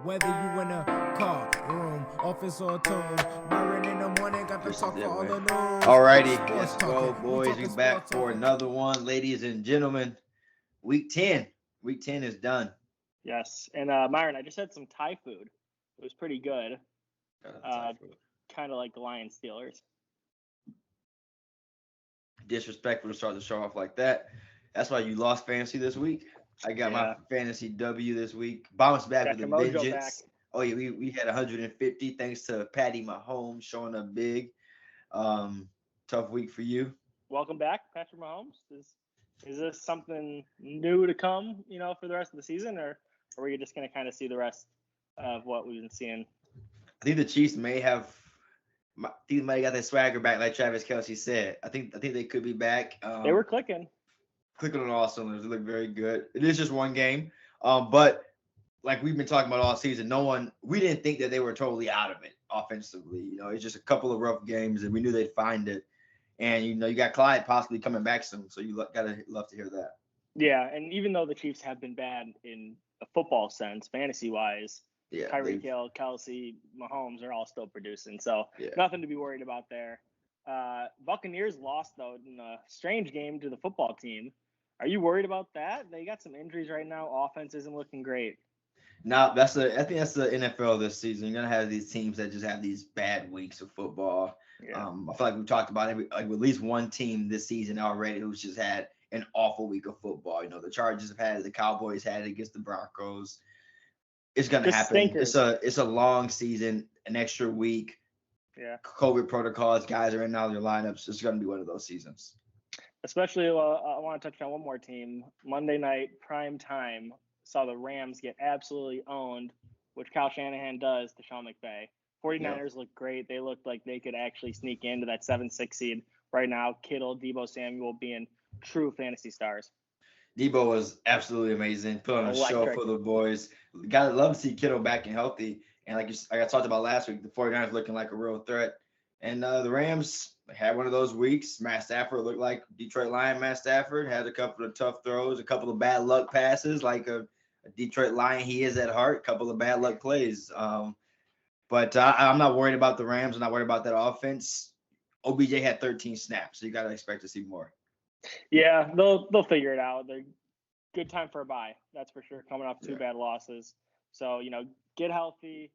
Whether you in a car, room, office, or tomb, Byron in the morning got the talk for all the news. Alrighty, let's go, boys. We back for another one, ladies and gentlemen. Week 10. Week 10 is done. Yes, and Myron, I just had some Thai food. It was pretty good. Kind of like the Lions Steelers. Disrespectful to start the show off like that. That's why you lost fantasy this week. I got my fantasy W this week. Bounced back with a vengeance. Oh yeah, we had 150 thanks to Patty Mahomes showing up big. Tough week for you. Welcome back, Patrick Mahomes. Is this something new to come, for the rest of the season, or are we just going to kind of see the rest of what we've been seeing? I think the Chiefs may have got that swagger back, like Travis Kelce said. I think they could be back. They were clicking on all cylinders. They look very good. It is just one game, but like we've been talking about all season, we didn't think that they were totally out of it offensively. It's just a couple of rough games, and we knew they'd find it. And you got Clyde possibly coming back soon, so you gotta love to hear that. Yeah, and even though the Chiefs have been bad in a football sense, fantasy-wise, Tyreek Hill, Kelce, Mahomes are all still producing, so nothing to be worried about there. Buccaneers lost though in a strange game to the football team. Are you worried about that? They got some injuries right now. Offense isn't looking great. No, I think that's the NFL this season. You're gonna have these teams that just have these bad weeks of football. Yeah. I feel like we've talked about at least one team this season already who's just had an awful week of football. The Chargers have had it, the Cowboys had it against the Broncos. It's gonna happen. Stinkers. It's a long season, an extra week. Yeah. COVID protocols, guys are in and out of their lineups. It's gonna be one of those seasons. Especially, I want to touch on one more team. Monday night prime time saw the Rams get absolutely owned, which Kyle Shanahan does to Sean McVay. 49ers look great. They looked like they could actually sneak into that 7-6 seed right now. Kittle, Deebo Samuel being true fantasy stars. Deebo was absolutely amazing. Put on a show for the boys. Gotta love to see Kittle back and healthy. And like I talked about last week, the 49ers looking like a real threat. And the Rams had one of those weeks. Matt Stafford looked like Detroit Lion Matt Stafford. Had a couple of tough throws, a couple of bad luck passes, like a Detroit Lion he is at heart. A couple of bad luck plays. But I'm not worried about the Rams. I'm not worried about that offense. OBJ had 13 snaps, so you got to expect to see more. Yeah, they'll figure it out. They're good time for a bye, that's for sure, coming off two bad losses. So, get healthy,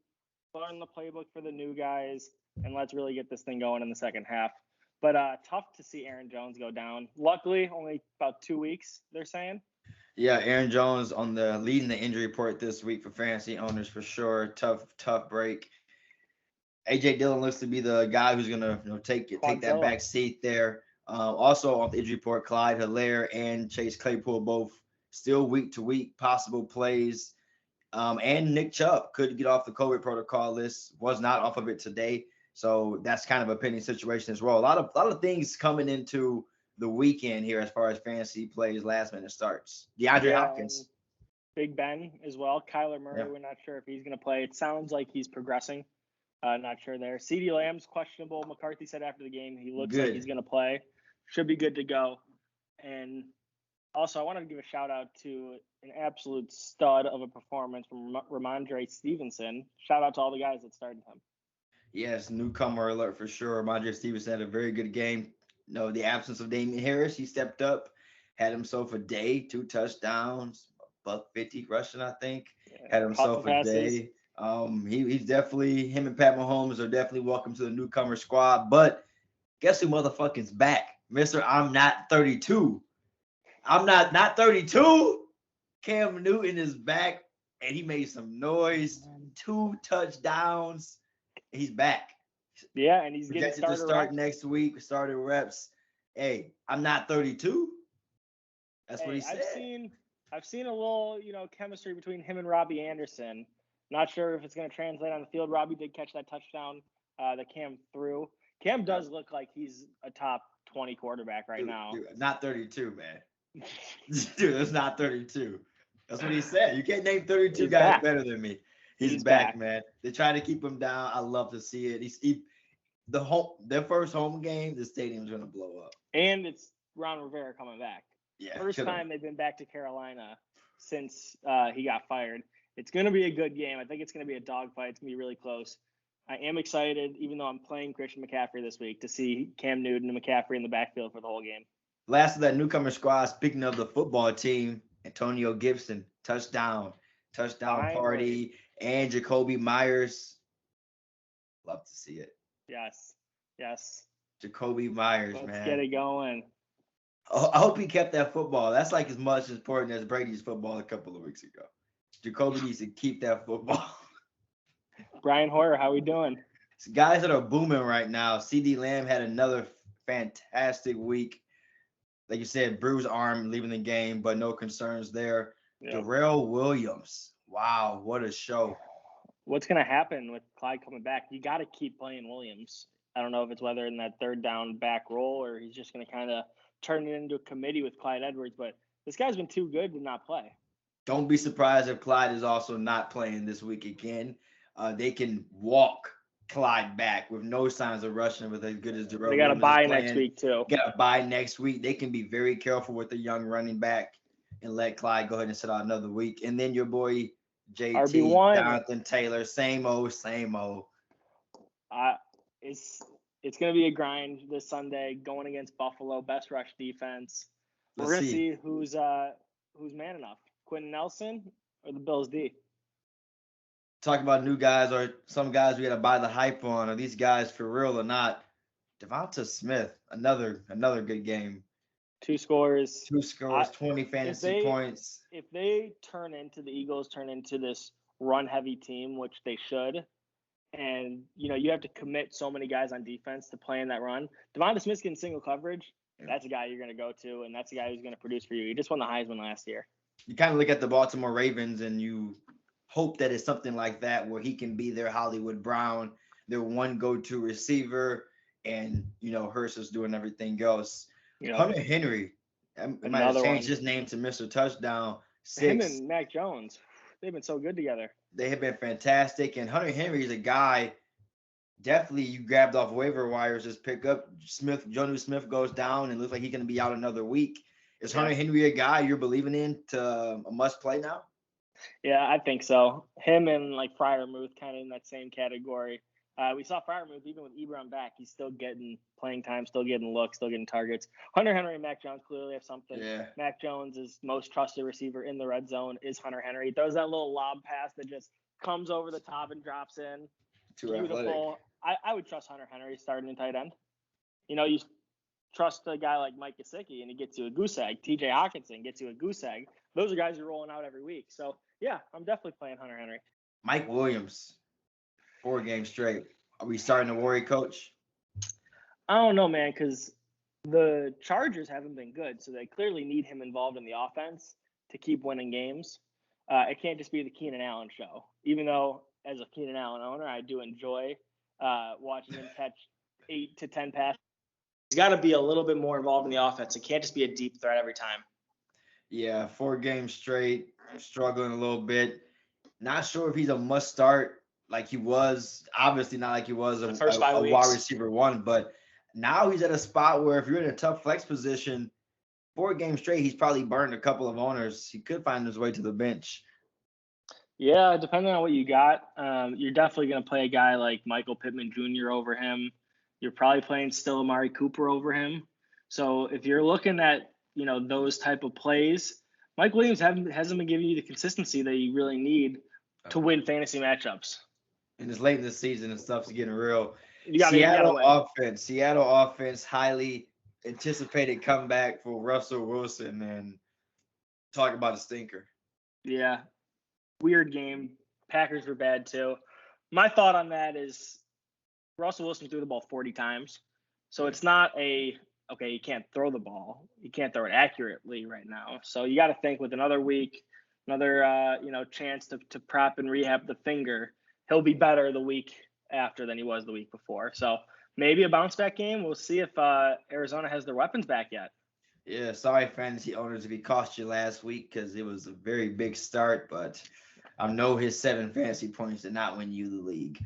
learn the playbook for the new guys, and let's really get this thing going in the second half. But tough to see Aaron Jones go down. Luckily, only about 2 weeks, they're saying. Yeah, Aaron Jones leading the injury report this week for fantasy owners for sure. Tough break. AJ Dillon looks to be the guy who's gonna take that back seat there. Also off the injury report, Clyde Hilaire and Chase Claypool both still week to week possible plays. And Nick Chubb could get off the COVID protocol list. Was not off of it today, so that's kind of a pending situation as well. A lot of things coming into the weekend here as far as fantasy plays, last minute starts. DeAndre Hopkins, Big Ben as well. Kyler Murray, we're not sure if he's going to play. It sounds like he's progressing. Not sure there. CeeDee Lamb's questionable. McCarthy said after the game he looks like he's going to play. Should be good to go. And also, I wanted to give a shout out to an absolute stud of a performance from Rhamondre Stevenson. Shout out to all the guys that started him. Yes, newcomer alert for sure. Rhamondre Stevenson had a very good game. The absence of Damian Harris, he stepped up, had himself a day, 2 touchdowns, $150 rushing, I think. Had himself a day. He's definitely, him and Pat Mahomes are definitely welcome to the newcomer squad. But guess who motherfucking's back? Mr. I'm not 32. I'm not 32. Cam Newton is back, and he made some noise. 2 touchdowns. He's back. Yeah, and he's getting to start next week. Started reps. Hey, I'm not 32. That's what he said. I've seen a little, chemistry between him and Robbie Anderson. Not sure if it's going to translate on the field. Robbie did catch that touchdown that Cam threw. Cam does look like he's a top 20 quarterback right now. Dude, not 32, man. Dude, that's not 32. That's what he said. You can't name 32 guys better than me. He's back, man. They try to keep him down. I love to see it. Their first home game, the stadium's going to blow up. And it's Ron Rivera coming back. Yeah. First time they've been back to Carolina since he got fired. It's going to be a good game. I think it's going to be a dogfight. It's going to be really close. I am excited, even though I'm playing Christian McCaffrey this week, to see Cam Newton and McCaffrey in the backfield for the whole game. Last of that newcomer squad, speaking of the football team, Antonio Gibson, touchdown Finally. party, and Jacoby Myers. Love to see it. Yes. Jacoby Myers, man. Let's get it going. I hope he kept that football. That's like as much important as Brady's football a couple of weeks ago. Jacoby needs to keep that football. Brian Hoyer, how we doing? Guys that are booming right now. CeeDee Lamb had another fantastic week. Like you said, bruised arm leaving the game, but no concerns there. Yeah. Darrell Williams. Wow, what a show. What's going to happen with Clyde coming back? You got to keep playing Williams. I don't know if it's whether in that third down back roll or he's just going to kind of turn it into a committee with Clyde Edwards. But this guy's been too good to not play. Don't be surprised if Clyde is also not playing this week again. They can walk Clyde back with no signs of rushing with as good as Darrell. They got to bye next week too. Got to bye next week. They can be very careful with the young running back and let Clyde go ahead and sit out another week. And then your boy JT, RB1. Jonathan Taylor, same old. It's going to be a grind this Sunday going against Buffalo, best rush defense. We're going to see who's man enough, Quentin Nelson or the Bills D. Talk about new guys or some guys we got to buy the hype on. Are these guys for real or not? Devonta Smith, another good game. 2 scores, 20 fantasy points. If the Eagles turn into this run-heavy team, which they should, and you have to commit so many guys on defense to playing that run. Devonta Smith's getting single coverage. Yeah. That's a guy you're going to go to, and that's a guy who's going to produce for you. He just won the Heisman last year. You kind of look at the Baltimore Ravens, and you hope that it's something like that where he can be their Hollywood Brown, their one go-to receiver, and Hurst is doing everything else. Hunter Henry, I might have changed his name to Mr. Touchdown. 6. Him and Mac Jones, they've been so good together. They have been fantastic, and Hunter Henry is a guy definitely you grabbed off waiver wires, just pick up. Jonnu Smith goes down and looks like he's going to be out another week. Is Hunter Henry a guy you're believing in to a must play now? Yeah, I think so. Him and like Freiermuth kind of in that same category. We saw Freiermuth, even with Ebron back, he's still getting playing time, still getting looks, still getting targets. Hunter Henry and Mac Jones clearly have something. Yeah. Mac Jones' most trusted receiver in the red zone is Hunter Henry. He throws that little lob pass that just comes over the top and drops in. Beautiful. I would trust Hunter Henry starting in tight end. You trust a guy like Mike Gesicki and he gets you a goose egg. TJ Hawkinson gets you a goose egg. Those are guys you're rolling out every week. So, yeah, I'm definitely playing Hunter Henry. Mike Williams, 4 games straight. Are we starting to worry, Coach? I don't know, man, because the Chargers haven't been good. So they clearly need him involved in the offense to keep winning games. It can't just be the Keenan Allen show. Even though, as a Keenan Allen owner, I do enjoy watching him catch 8 to 10 passes. He's got to be a little bit more involved in the offense. It can't just be a deep threat every time. Yeah, 4 games straight, struggling a little bit. Not sure if he's a must start like he was. Obviously not like he was a wide receiver 1, but now he's at a spot where if you're in a tough flex position, 4 games straight, he's probably burned a couple of owners. He could find his way to the bench. Yeah, depending on what you got, you're definitely going to play a guy like Michael Pittman Jr. over him. You're probably playing still Amari Cooper over him. So if you're looking at, those type of plays, Mike Williams hasn't been giving you the consistency that you really need to win fantasy matchups. And it's late in the season and stuff's getting real. Seattle offense, highly anticipated comeback for Russell Wilson, and talk about a stinker. Yeah. Weird game. Packers were bad too. My thought on that is Russell Wilson threw the ball 40 times. So it's not you can't throw the ball. You can't throw it accurately right now. So you got to think with another week, another chance to prep and rehab the finger, he'll be better the week after than he was the week before. So maybe a bounce back game. We'll see if Arizona has their weapons back yet. Yeah, sorry, fantasy owners, if he cost you last week because it was a very big start, but I know his 7 fantasy points did not win you the league.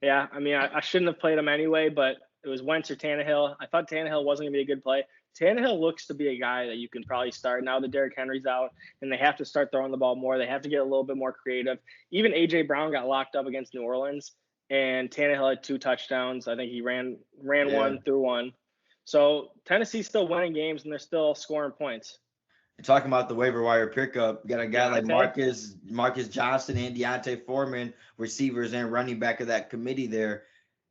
Yeah, I mean, I shouldn't have played him anyway, but it was Wentz or Tannehill. I thought Tannehill wasn't going to be a good play. Tannehill looks to be a guy that you can probably start now that Derrick Henry's out, and they have to start throwing the ball more. They have to get a little bit more creative. Even A.J. Brown got locked up against New Orleans, and Tannehill had 2 touchdowns. I think he ran one, threw one. So Tennessee's still winning games, and they're still scoring points. You're talking about the waiver wire pickup. You got a guy like Marcus Johnson and Deontay Foreman, receivers and running back of that committee there.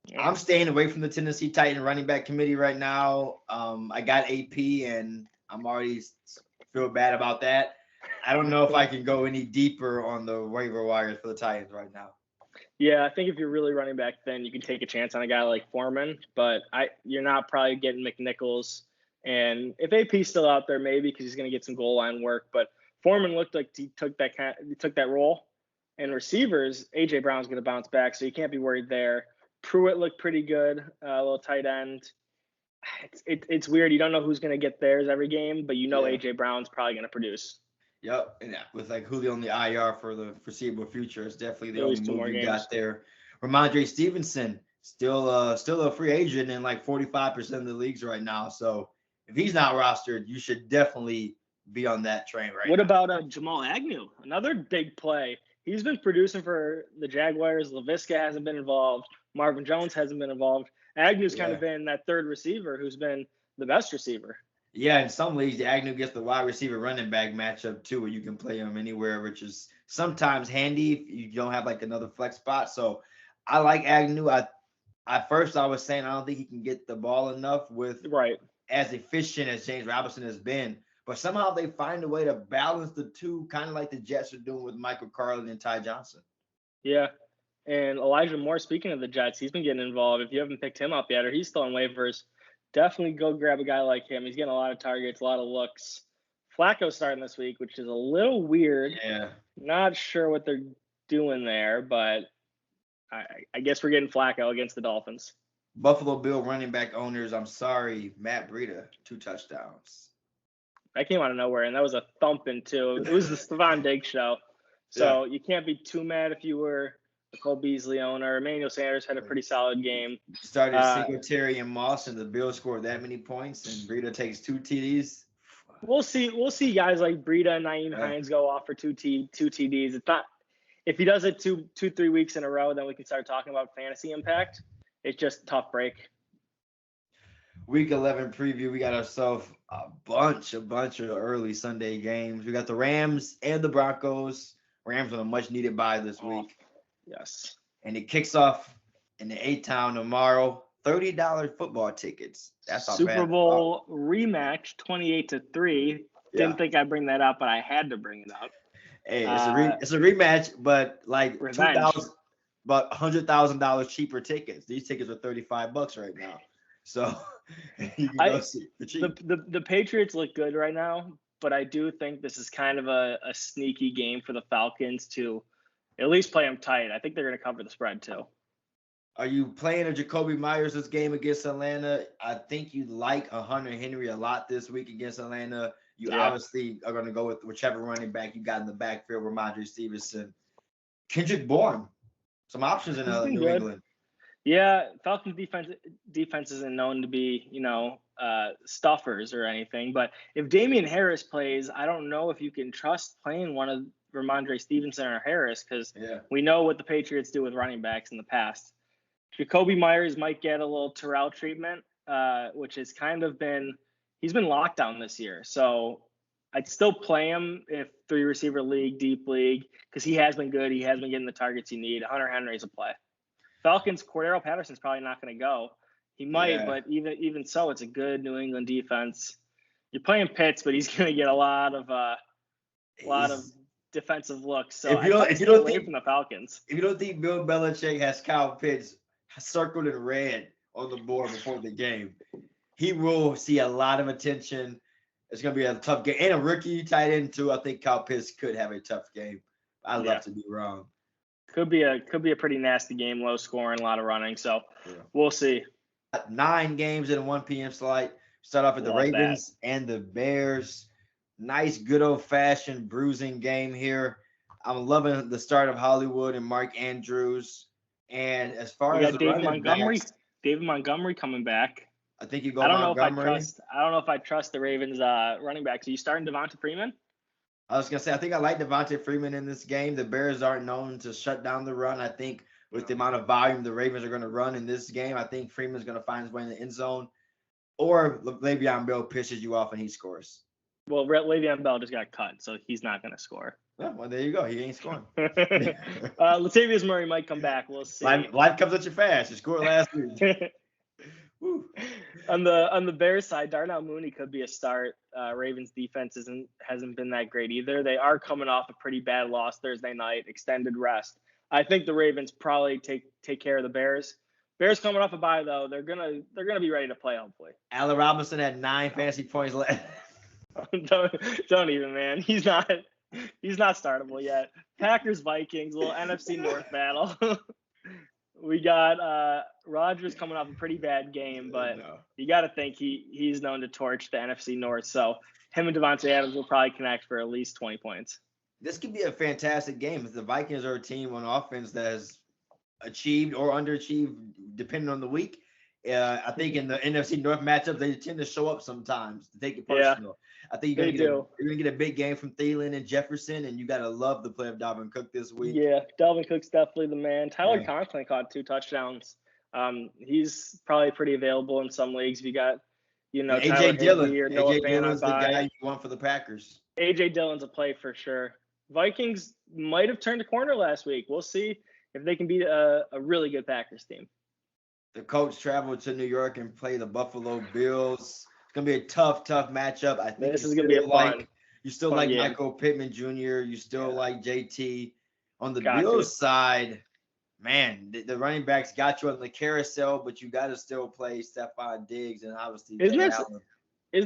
Yeah. I'm staying away from the Tennessee Titan running back committee right now. I got AP, and I'm already feel bad about that. I don't know if I can go any deeper on the waiver wires for the Titans right now. Yeah, I think if you're really running back, then you can take a chance on a guy like Foreman, but you're not probably getting McNichols. And if AP's still out there, maybe because he's going to get some goal line work. But Foreman looked like he took that role. And receivers, A.J. Brown's going to bounce back, so you can't be worried there. Pruitt looked pretty good, a little tight end. It's weird. You don't know who's going to get theirs every game, but A.J. Brown's probably going to produce. Yep, and with like Julio on the IR for the foreseeable future, it's definitely the only move you got there. Rhamondre Stevenson, still a free agent in like 45% of the leagues right now. So if he's not rostered, you should definitely be on that train right now. What about Jamal Agnew? Another big play. He's been producing for the Jaguars. LaVisca hasn't been involved. Marvin Jones hasn't been involved. Agnew's kind of been that third receiver who's been the best receiver. Yeah, in some leagues, Agnew gets the wide receiver running back matchup too, where you can play him anywhere, which is sometimes handy if you don't have like another flex spot. So I like Agnew. At first I was saying I don't think he can get the ball enough with as efficient as James Robinson has been. But somehow they find a way to balance the two, kind of like the Jets are doing with Michael Carlin and Ty Johnson. Yeah. And Elijah Moore, speaking of the Jets, he's been getting involved. If you haven't picked him up yet or he's still on waivers, definitely go grab a guy like him. He's getting a lot of targets, a lot of looks. Flacco's starting this week, which is a little weird. Yeah. Not sure what they're doing there, but I guess we're getting Flacco against the Dolphins. Buffalo Bill running back owners, I'm sorry, Matt Breida, 2 touchdowns. That came out of nowhere, and that was a thumping, too. It was the Stephon Diggs show. So you can't be too mad if you were a Cole Beasley owner. Emmanuel Sanders had a pretty solid game. Started Singletary and Moss, and the Bills scored that many points, and Breida takes 2 TDs. We'll see guys like Breida and Nyheim Hines go off for 2 TDs. It's not – if he does it 2-3 weeks in a row, then we can start talking about fantasy impact. It's just a tough break. Week 11 preview, we got ourselves a bunch of early Sunday games. We got the Rams and the Broncos. Rams on a much-needed bye this week. Yes. And it kicks off in the A-Town tomorrow. $30 football tickets. That's all Super Bowl rematch, 28-3. Didn't think I'd bring that up, but I had to bring it up. Hey, it's a rematch, but like $100,000 cheaper tickets. These tickets are $35 right now. So you can go see for cheap. The Patriots look good right now, but I do think this is kind of a sneaky game for the Falcons to at least play them tight. I think they're going to cover the spread too. Are you playing a Jacoby Myers this game against Atlanta? I think you like Hunter Henry a lot this week against Atlanta. You obviously are going to go with whichever running back you got in the backfield, Rhamondre Stevenson. Kendrick Bourne. Some options in New England. Yeah, Falcons defense isn't known to be, stuffers or anything. But if Damian Harris plays, I don't know if you can trust playing one of Rhamondre Stevenson or Harris because we know what the Patriots do with running backs in the past. Jacoby Myers might get a little Terrell treatment, which has kind of been – he's been locked down this year. So I'd still play him if 3-receiver league, deep league, because he has been good. He has been getting the targets you need. Hunter Henry's a play. Falcons, Cordero Patterson's probably not going to go. He might, but even so, it's a good New England defense. You're playing Pitts, but he's going to get a lot of defensive looks. So if you don't think from the Falcons, if you don't think Bill Belichick has Kyle Pitts circled in red on the board before the game, he will see a lot of attention. It's going to be a tough game, and a rookie tight end too. I think Kyle Pitts could have a tough game. I'd love to be wrong. Could be a pretty nasty game, low scoring, a lot of running. So we'll see. 9 games in a 1 p.m. slate. Start off with the Ravens and the Bears. Nice, good old-fashioned bruising game here. I'm loving the start of Hollywood and Mark Andrews. And as far as David Montgomery coming back. I think you go I don't Montgomery. know if I trust the Ravens running backs. Are you starting Devonta Freeman? I was gonna say I think I like Devonta Freeman in this game. The Bears aren't known to shut down the run. I think with the amount of volume the Ravens are going to run in this game, I think Freeman's going to find his way in the end zone, or Le'Veon Bell pisses you off and he scores. Well, Le'Veon Bell just got cut, so he's not going to score. Yeah, well, there you go. He ain't scoring. Latavius Murray might come back. We'll see. Life comes at you fast. You scored last week. On the Bears side, Darnell Mooney could be a start. Ravens defense hasn't been that great either. They are coming off a pretty bad loss Thursday night, extended rest. I think the Ravens probably take care of the Bears. Bears coming off a bye though, they're gonna be ready to play hopefully. Allen Robinson had 9 fantasy points left. don't even, man. He's not startable yet. Packers Vikings, little NFC North battle. We got Rodgers coming off a pretty bad game, but you got to think he's known to torch the NFC North. So him and Devontae Adams will probably connect for at least 20 points. This could be a fantastic game. The Vikings are a team on offense that has achieved or underachieved depending on the week. I think in the NFC North matchup, they tend to show up sometimes to take it personal. I think you're gonna get a big game from Thielen and Jefferson, and you gotta love the play of Dalvin Cook this week. Yeah, Dalvin Cook's definitely the man. Tyler Conklin caught 2 touchdowns. He's probably pretty available in some leagues. If you got, AJ Dillon. AJ Dillon's the guy you want for the Packers. AJ Dillon's a play for sure. Vikings might have turned a corner last week. We'll see if they can beat a really good Packers team. The Colts traveled to New York and play the Buffalo Bills. It's gonna be a tough matchup. I think this is gonna be a fun. You still like game. Michael Pittman Jr. You still like JT. On the Bills side, man, the running backs got you on the carousel, but you got to still play Stephon Diggs and obviously. Isn't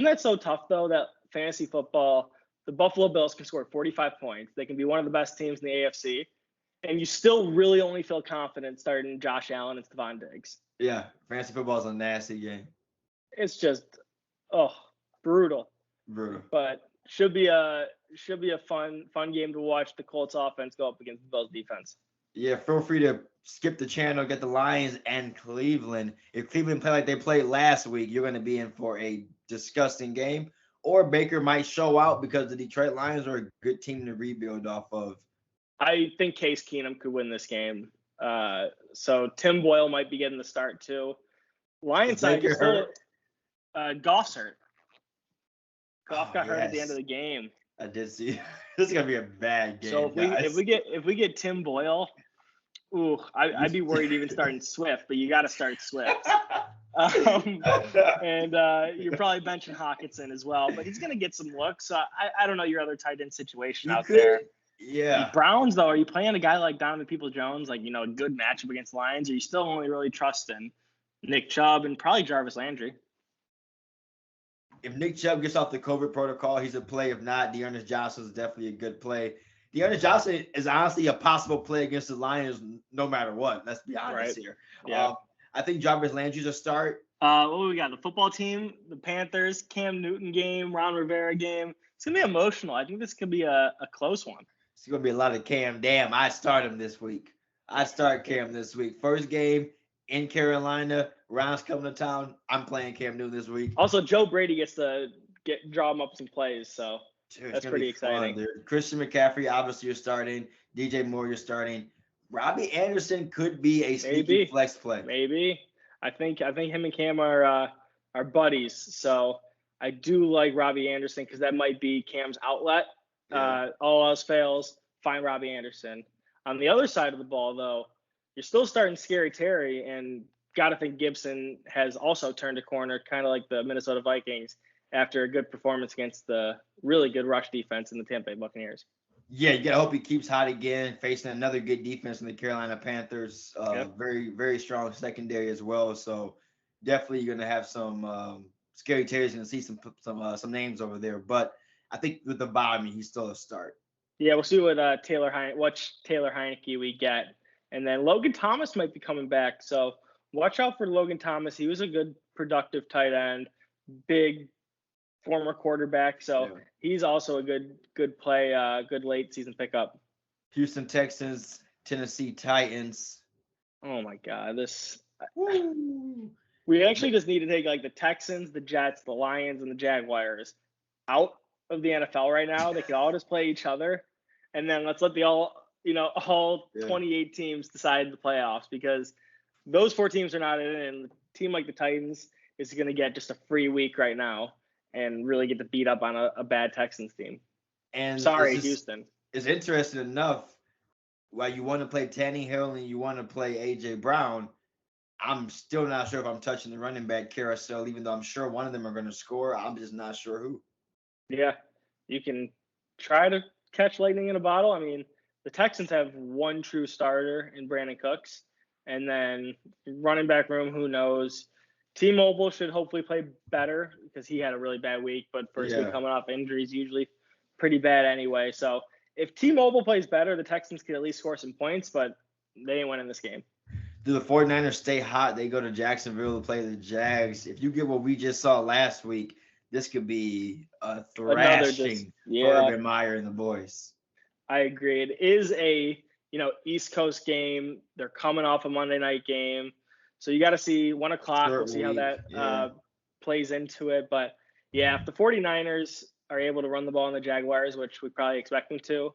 that so tough though? That fantasy football, the Buffalo Bills can score 45 points. They can be one of the best teams in the AFC, and you still really only feel confident starting Josh Allen and Stephon Diggs. Yeah, fantasy football is a nasty game. It's just, brutal. But should be a fun game to watch the Colts offense go up against the Bills defense. Yeah, feel free to skip the channel, get the Lions and Cleveland. If Cleveland play like they played last week, you're going to be in for a disgusting game. Or Baker might show out because the Detroit Lions are a good team to rebuild off of. I think Case Keenum could win this game. So Tim Boyle might be getting the start too. Lions side, Goff's hurt. Goff got hurt at the end of the game. I did see. This is gonna be a bad game. So if we get Tim Boyle, I'd be worried even starting Swift, but you got to start Swift. And you're probably benching Hawkinson as well, but he's gonna get some looks. I don't know your other tight end situation there. Yeah. The Browns, though, are you playing a guy like Donovan Peoples-Jones, like, a good matchup against Lions? Or are you still only really trusting Nick Chubb and probably Jarvis Landry? If Nick Chubb gets off the COVID protocol, he's a play. If not, Dearness Johnson is definitely a good play. Dearness Johnson is honestly a possible play against the Lions no matter what. Let's be honest here. Yeah. I think Jarvis Landry's a start. What do we got? The football team, the Panthers, Cam Newton game, Ron Rivera game. It's going to be emotional. I think this could be a close one. It's going to be a lot of Cam. Damn, I start him this week. I start Cam this week. First game in Carolina. Ron's coming to town. I'm playing Cam Newton this week. Also, Joe Brady gets to draw him up some plays, so that's pretty exciting. Fun, Christian McCaffrey, obviously, you're starting. DJ Moore, you're starting. Robbie Anderson could be a sneaky flex play. Maybe. I think him and Cam are buddies, so I do like Robbie Anderson because that might be Cam's outlet. Yeah. All else fails, find Robbie Anderson. On the other side of the ball, though, you're still starting Scary Terry, and got to think Gibson has also turned a corner, kind of like the Minnesota Vikings, after a good performance against the really good rush defense in the Tampa Bay Buccaneers. Yeah, you got to hope he keeps hot again, facing another good defense in the Carolina Panthers. Very, very strong secondary as well. So definitely you're going to have some Scary Terry's going to see some names over there. But I think with the bye, he's still a start. Yeah, we'll see what Taylor Heineke we get. And then Logan Thomas might be coming back. So watch out for Logan Thomas. He was a good, productive tight end, big former quarterback. So he's also a good play, good late season pickup. Houston Texans, Tennessee Titans. Oh my God, this. We actually just need to take like the Texans, the Jets, the Lions, and the Jaguars out of the NFL right now. They can all just play each other, and then let's let all 28 teams decide the playoffs, because those 4 teams are not in it, and a team like the Titans is going to get just a free week right now and really get to beat up on a bad Texans team. And sorry, Houston. It's interesting enough. While you want to play Tannehill and you want to play A.J. Brown, I'm still not sure if I'm touching the running back carousel, even though I'm sure one of them are going to score. I'm just not sure who. Yeah, you can try to catch lightning in a bottle. I mean, the Texans have one true starter in Brandon Cooks, and then running back room, who knows? T-Mobile should hopefully play better because he had a really bad week, but first week coming off injuries, usually pretty bad anyway. So if T-Mobile plays better, the Texans could at least score some points, but they ain't winning this game. Do the 49ers stay hot? They go to Jacksonville to play the Jags. If you get what we just saw last week, this could be a thrashing for Urban Meyer and the boys. I agree. It is a East Coast game. They're coming off a Monday night game, so you got to see 1 o'clock. We'll see how that plays into it. But if the 49ers are able to run the ball on the Jaguars, which we probably expect them to,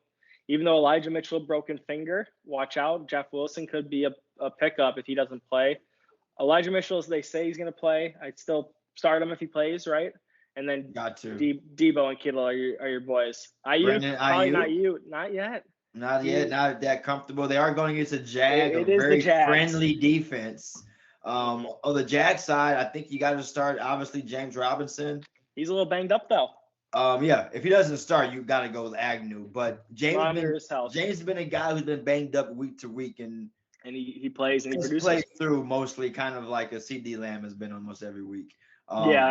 even though Elijah Mitchell broken finger, watch out. Jeff Wilson could be a pickup if he doesn't play. Elijah Mitchell, as they say he's going to play. I'd still start him if he plays, right? And then Debo and Kittle are your boys. Probably not you. Not yet. Not yet. Not that comfortable. They are going against a very friendly defense. On the Jag side, I think you got to start, obviously, James Robinson. He's a little banged up, though. If he doesn't start, you got to go with Agnew. But James has been a guy who's been banged up week to week, and he plays and he produces. Plays through mostly, kind of like a CeeDee Lamb has been almost every week.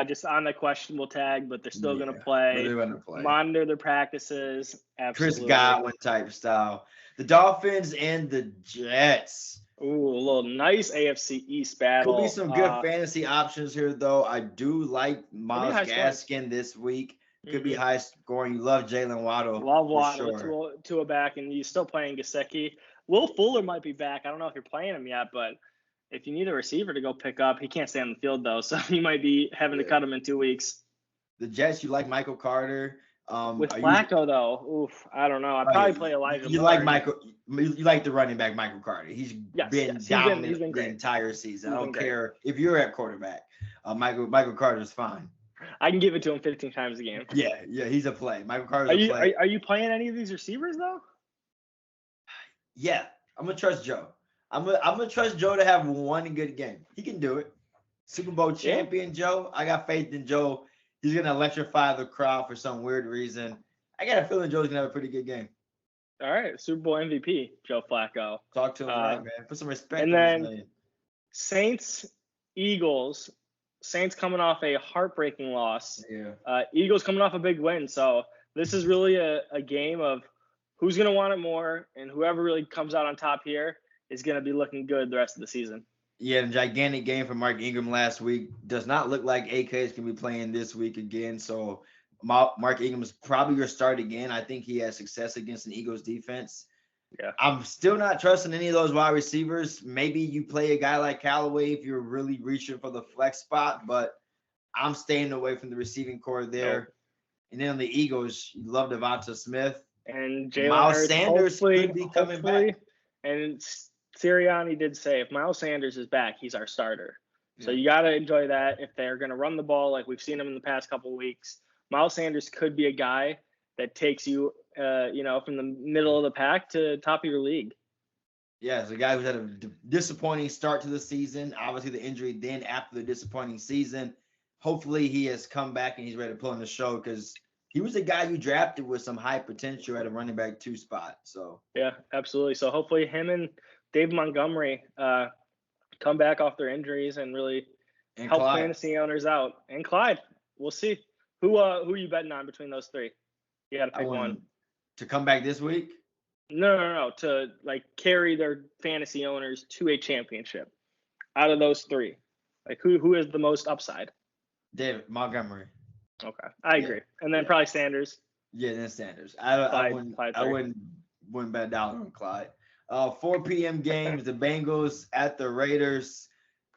Just on the questionable tag, but they're still going to play. They're going to play. Monitor their practices. Absolutely. Chris Godwin type style. The Dolphins and the Jets. Ooh, a little nice AFC East battle. Could be some good fantasy options here, though. I do like Myles Gaskin this week. Could be high scoring. You love Jalen Waddle. Love Waddle. Tua back, and you're still playing Gesicki. Will Fuller might be back. I don't know if you're playing him yet, but if you need a receiver to go pick up, he can't stay on the field, though, so you might be having to cut him in 2 weeks. The Jets, you like Michael Carter. With Flacco, though, I don't know. I'd probably play Elijah. You like the running back Michael Carter. He's been dominant the entire season. I don't care if you're at quarterback. Michael Carter's fine. I can give it to him 15 times a game. Yeah, he's a play. Michael Carter's a play. Are you playing any of these receivers, though? Yeah, I'm going to trust Joe. I'm gonna trust Joe to have one good game. He can do it. Super Bowl champion Joe. I got faith in Joe. He's gonna electrify the crowd for some weird reason. I got a feeling Joe's gonna have a pretty good game. All right, Super Bowl MVP Joe Flacco. Talk to him, right, man. Put some respect. And then Saints, Eagles. Saints coming off a heartbreaking loss. Yeah. Eagles coming off a big win. So this is really a game of who's gonna want it more, and whoever really comes out on top here is going to be looking good the rest of the season. Yeah, the gigantic game for Mark Ingram last week. Does not look like AK is going to be playing this week again. So Mark Ingram is probably your start again. I think he has success against an Eagles defense. Yeah, I'm still not trusting any of those wide receivers. Maybe you play a guy like Callaway if you're really reaching for the flex spot, but I'm staying away from the receiving core there. Nope. And then on the Eagles, you love Devonta Smith. And Jalen Miles Sanders could be coming back. And Sirianni did say if Miles Sanders is back, he's our starter. So you got to enjoy that. If they're going to run the ball like we've seen them in the past couple of weeks, Miles Sanders could be a guy that takes you, from the middle of the pack to top of your league. Yeah, it's a guy who's had a disappointing start to the season. Obviously, the injury then after the disappointing season. Hopefully, he has come back and he's ready to pull in the show because he was a guy you drafted with some high potential at a running back 2 spot. So yeah, absolutely. So hopefully him and David Montgomery come back off their injuries and really help fantasy owners out. And Clyde, we'll see. Who are you betting on between those 3? You got to pick one. To come back this week? No. To carry their fantasy owners to a championship. Out of those 3, who is the most upside? David Montgomery. Okay, I agree. And then probably Sanders. Yeah, then Sanders. I wouldn't bet $1 on Clyde. 4 p.m. games, the Bengals at the Raiders.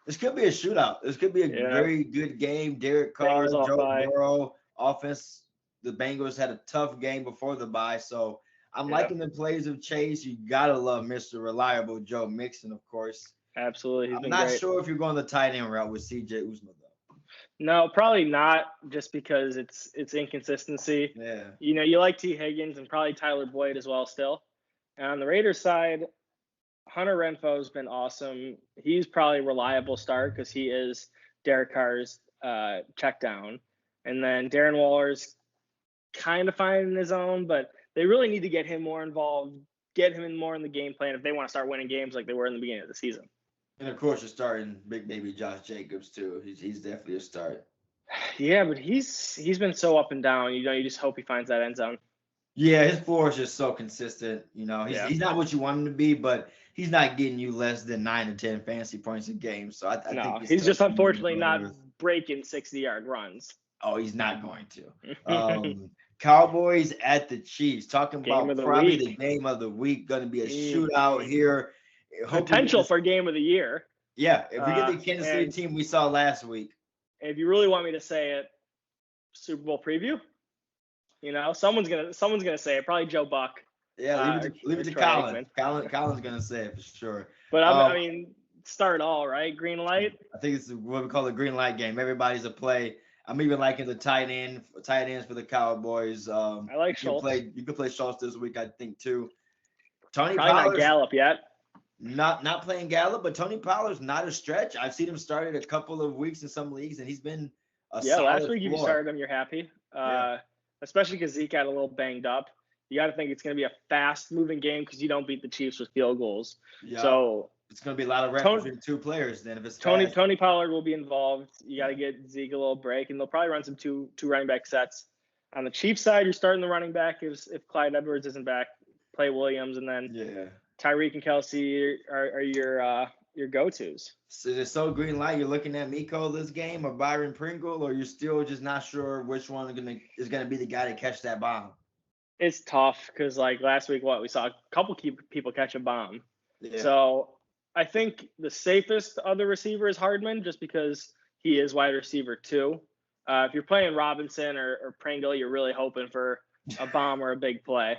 This could be a shootout. This could be a very good game. Derek Carr, Joe Burrow, offense. The Bengals had a tough game before the bye, so I'm liking the plays of Chase. You gotta love Mr. Reliable Joe Mixon, of course. Absolutely, I'm not sure if you're going the tight end route with C.J. Uzomah though. No, probably not, just because it's inconsistency. Yeah. You like T. Higgins and probably Tyler Boyd as well still. And on the Raiders side, Hunter Renfro's been awesome. He's probably a reliable start because he is Derek Carr's check down. And then Darren Waller's kind of finding his own, but they really need to get him more involved, get him more in the game plan if they want to start winning games like they were in the beginning of the season. And of course, you're starting big baby Josh Jacobs too. He's definitely a start. Yeah, but he's been so up and down. You just hope he finds that end zone. Yeah, his floor is just so consistent. He's not what you want him to be, but he's not getting you less than 9 to 10 fantasy points a game. So I think he's just unfortunately not breaking 60-yard runs. Oh, he's not going to. Cowboys at the Chiefs. Talking about probably the game of the week. Going to be a shootout here. Potential for game of the year. Yeah, if we get the Kansas City team we saw last week. If you really want me to say it, Super Bowl preview. Someone's gonna say it. Probably Joe Buck. Yeah, leave it to Colin. Colin's gonna say it for sure. But I mean, start all right. Green light. I think it's what we call a green light game. Everybody's a play. I'm even liking the tight ends for the Cowboys. I like Schwartz. You can play Schwartz this week, I think too. Tony Probably Pollard, not Gallup yet. Not playing Gallup, but Tony Pollard's not a stretch. I've seen him started a couple of weeks in some leagues, and he's been a solid last week floor. you started him, you're happy. Especially because Zeke got a little banged up. You got to think it's going to be a fast-moving game because you don't beat the Chiefs with field goals. Yeah. So it's going to be a lot of reps between two players then. If it's Tony Pollard will be involved. You got to get Zeke a little break, and they'll probably run some two running back sets. On the Chiefs side, you're starting the running back if Clyde Edwards isn't back. Play Williams, and then Tyreek and Kelsey are your go-tos. So it's so green light. You're looking at Miko this game or Byron Pringle, or you're still just not sure which one is gonna be the guy to catch that bomb. It's tough because like last week, we saw a couple people catch a bomb. Yeah. So I think the safest other receiver is Hardman, just because he is wide receiver too. If you're playing Robinson or Pringle, you're really hoping for a bomb or a big play.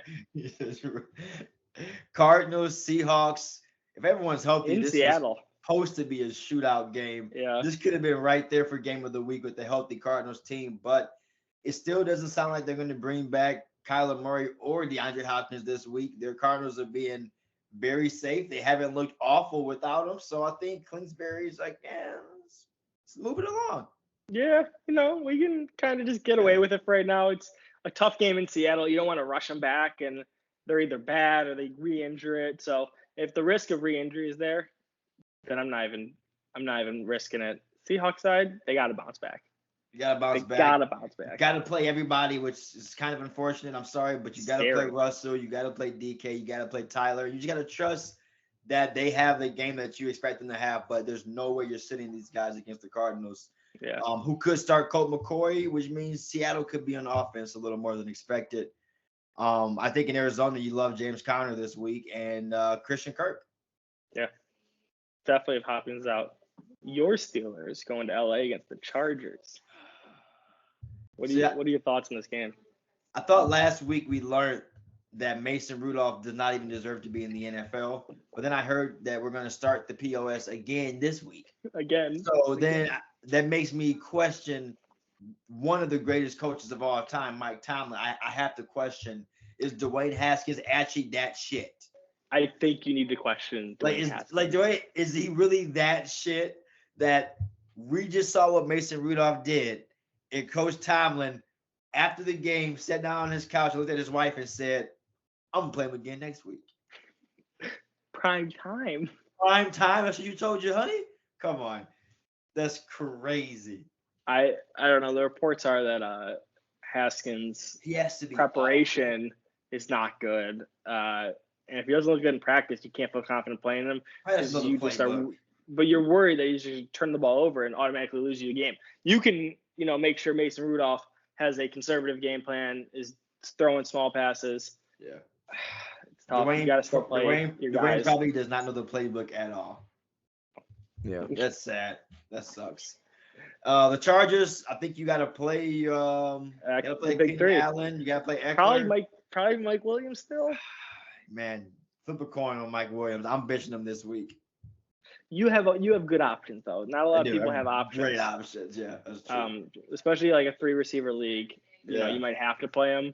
Cardinals, Seahawks. If everyone's healthy, in this Seattle is supposed to be a shootout game. Yeah. This could have been right there for game of the week with the healthy Cardinals team, but it still doesn't sound like they're going to bring back Kyler Murray or DeAndre Hopkins this week. Their Cardinals are being very safe. They haven't looked awful without them, so I think Kingsbury's like, let's move it along. Yeah, we can kind of just get away with it for right now. It's a tough game in Seattle. You don't want to rush them back, and they're either bad or they re-injure it. So if the risk of re-injury is there, then I'm not even risking it. Seahawks side, they got to bounce back. You got to bounce back. Got to bounce back. Got to play everybody, which is kind of unfortunate. I'm sorry, but you got to play Russell. You got to play DK. You got to play Tyler. You just got to trust that they have the game that you expect them to have, but there's no way you're sitting these guys against the Cardinals. Yeah. Who could start Colt McCoy, which means Seattle could be on offense a little more than expected. I think in Arizona, you love James Conner this week and Christian Kirk. Yeah. Definitely if Hopkins out. Your Steelers going to LA against the Chargers. What are your thoughts on this game? I thought last week we learned that Mason Rudolph does not even deserve to be in the NFL. But then I heard that we're going to start the POS again this week. Again. So then that makes me question one of the greatest coaches of all time, Mike Tomlin. I have to question, is Dwayne Haskins actually that shit? I think you need to question Dwayne Haskins. Dwayne, is he really that shit that we just saw what Mason Rudolph did? And Coach Tomlin, after the game, sat down on his couch and looked at his wife and said, I'm going to play him again next week. Prime time. Prime time? That's what you told your honey? Come on. That's crazy. I don't know. The reports are that Haskins' preparation is not good. And if he doesn't look good in practice, you can't feel confident playing him. But you're worried that he's just turn the ball over and automatically lose you the game. You can, make sure Mason Rudolph has a conservative game plan, is throwing small passes. Yeah. It's tough. You got to still play your guys. Dwayne probably does not know the playbook at all. Yeah. That's sad. That sucks. The Chargers, I think you got to play. You got to play the big Keenan three. Allen. You got to play Eckler. Probably Mike Williams still. Man, flip a coin on Mike Williams. I'm benching him this week. You have good options though. Not a lot of people have options. Great options, yeah. That's true. Especially like a 3-receiver league. You know, you might have to play him.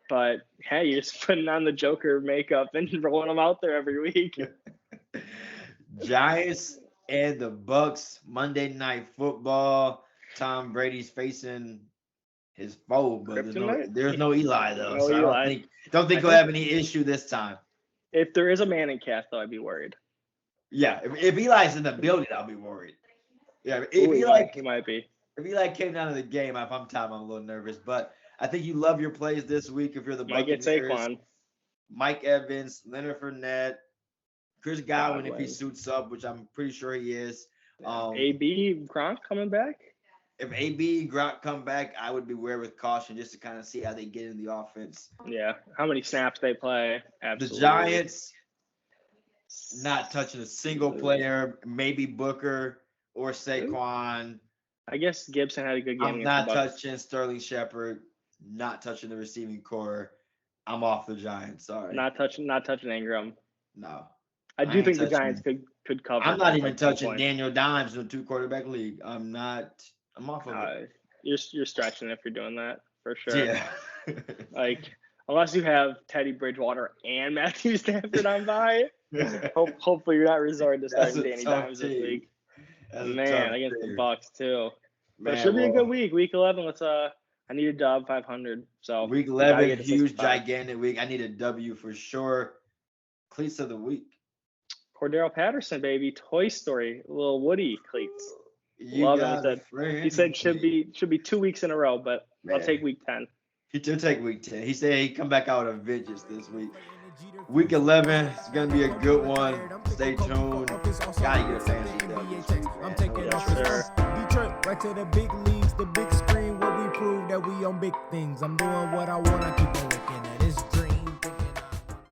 But hey, you're just putting on the Joker makeup and rolling them out there every week. Giants and the Bucks, Monday Night Football. Tom Brady's facing his foe, but there's no Eli though. No so Eli. I don't think he'll have any issue this time. If there is a Manning cast, though, I'd be worried. Yeah, if Eli's in the building, I'll be worried. Yeah, he might be. If Eli came down to the game, if I'm Tom, I'm a little nervous. But I think you love your plays this week if you're the Buccaneers. Might get Saquon. Mike Evans, Leonard Fournette, Chris Godwin if he suits up, which I'm pretty sure he is. AB Gronk coming back. If AB Gronk come back, I would beware with caution just to kind of see how they get in the offense. Yeah, how many snaps they play. Absolutely. The Giants not touching a single player, maybe Booker or Saquon. I guess Gibson had a good game. I'm not touching Sterling Shepard, not touching the receiving core. I'm off the Giants. Sorry. Not touching Ingram. No. I do think the Giants could cover. I'm not even touching Daniel Dimes in a 2-quarterback league. I'm off of it. You're stretching if you're doing that for sure. Yeah. Like unless you have Teddy Bridgewater and Matthew Stafford on bye, hopefully you're not resorting to starting Danny Dimes this week. Man, against the Bucks too. But it should be a good week. Week 11. I need a dub 500. So week 11, huge, gigantic week. I need a W for sure. Cleats of the week. Cordero Patterson, baby. Toy Story, little Woody cleats. Love him. He said should be 2 weeks in a row, but I'll take week 10. He'll take week 10. He said he'd come back out with a vengeance this week. Week 11 is going to be a good one. Stay tuned. Gotta get a fancy W. I'm taking off Detroit right to the big leagues, the big screen where we prove that we on big things. I'm doing what I want. I keep on looking at this.